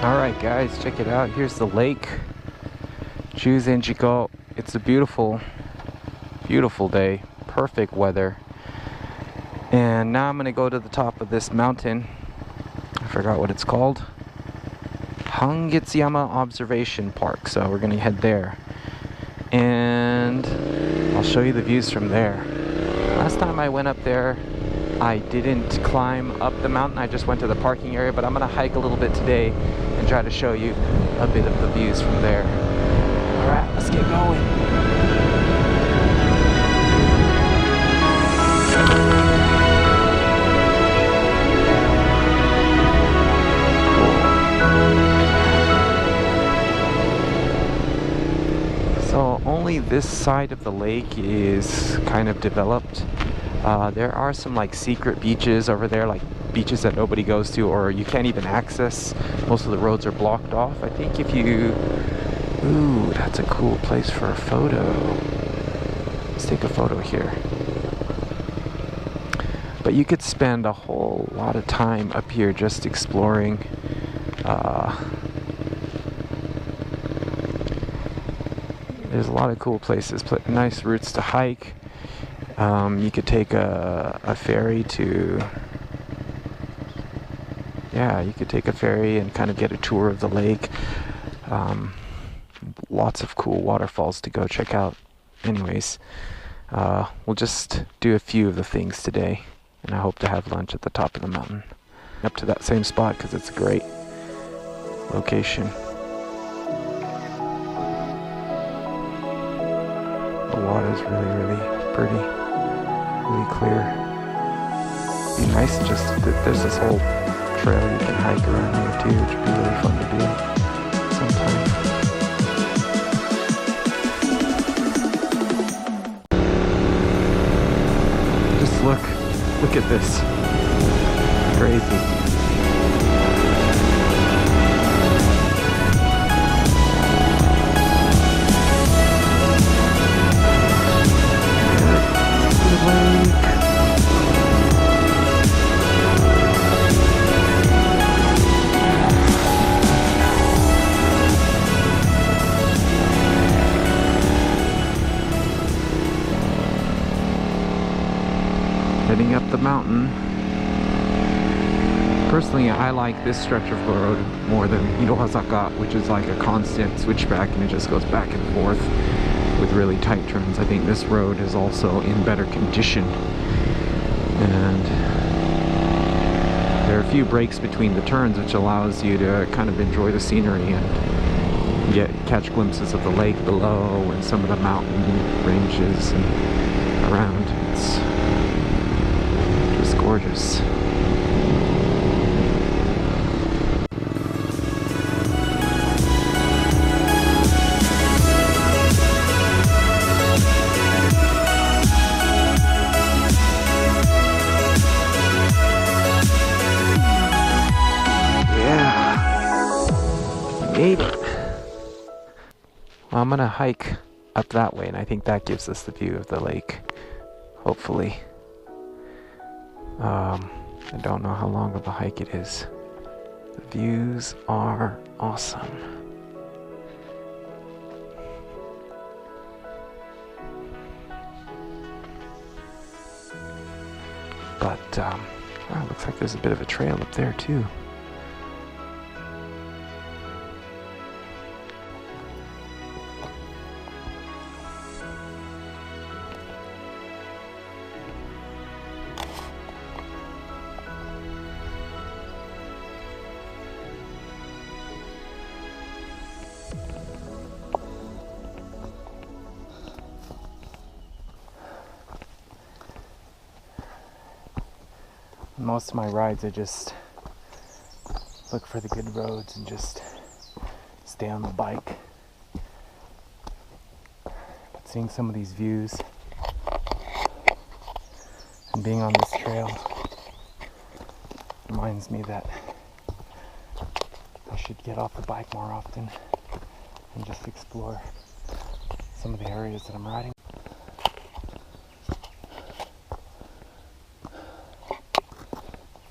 Alright guys, check it out. Here's the lake, Chuzenji. It's a beautiful, beautiful day, perfect weather. And now I'm gonna go to the top of this mountain. I forgot what it's called. Hangetsuyama Observation Park. So we're gonna head there. And I'll show you the views from there. Last time I went up there, I didn't climb up the mountain, I just went to the parking area, but I'm gonna hike a little bit today and try to show you a bit of the views from there. Alright, let's get going. So only this side of the lake is kind of developed. There are some like secret beaches over there, like beaches that nobody goes to or you can't even access. Most of the roads are blocked off. I think if you... Ooh, that's a cool place for a photo. Let's take a photo here. But you could spend a whole lot of time up here just exploring. There's a lot of cool places, nice routes to hike. You could take a ferry to... Yeah, you could take a ferry and kind of get a tour of the lake. Lots of cool waterfalls to go check out. Anyways, we'll just do a few of the things today. And I hope to have lunch at the top of the mountain. Up to that same spot because it's a great location. The water's really, really pretty. Really clear. It'd be nice to just... There's this whole trail you can hike around here too, which would be really fun to do sometime. Just look at this. Crazy. Heading up the mountain. Personally, I like this stretch of road more than Hirohazaka, which is like a constant switchback and it just goes back and forth with really tight turns. I think this road is also in better condition. And there are a few breaks between the turns, which allows you to kind of enjoy the scenery and catch glimpses of the lake below and some of the mountain ranges and around. It's just gorgeous. Made it. Well, I'm gonna hike up that way, and I think that gives us the view of the lake. Hopefully. I don't know how long of a hike it is. The views are awesome. But it looks like there's a bit of a trail up there too. Most of my rides, I just look for the good roads and just stay on the bike. But seeing some of these views and being on this trail reminds me that I should get off the bike more often and just explore some of the areas that I'm riding.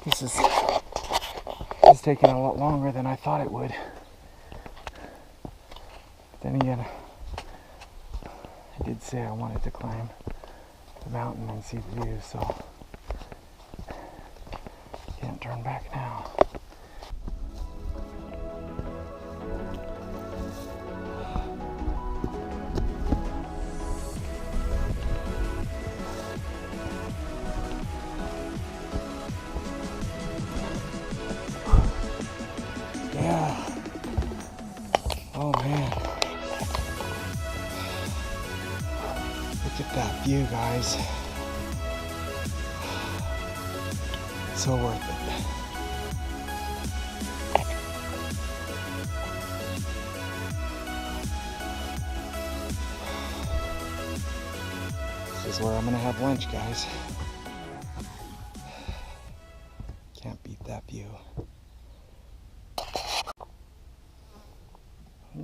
This is taking a lot longer than I thought it would. Then again, I did say I wanted to climb the mountain and see the view, so can't turn back now. Yeah. Oh man. Look at that view, guys. So worth it. This is where I'm gonna have lunch, guys. Can't beat that view.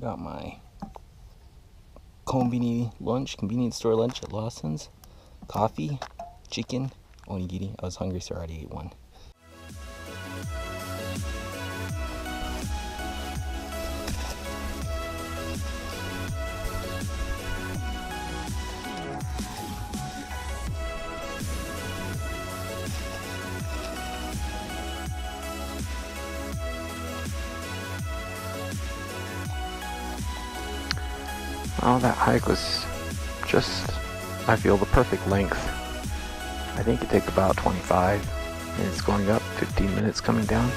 Got my convenience store lunch at Lawson's. Coffee, chicken, onigiri. I was hungry, so I already ate one. Oh, that hike was just, I feel, the perfect length. I think it took about 25 minutes going up, 15 minutes coming down.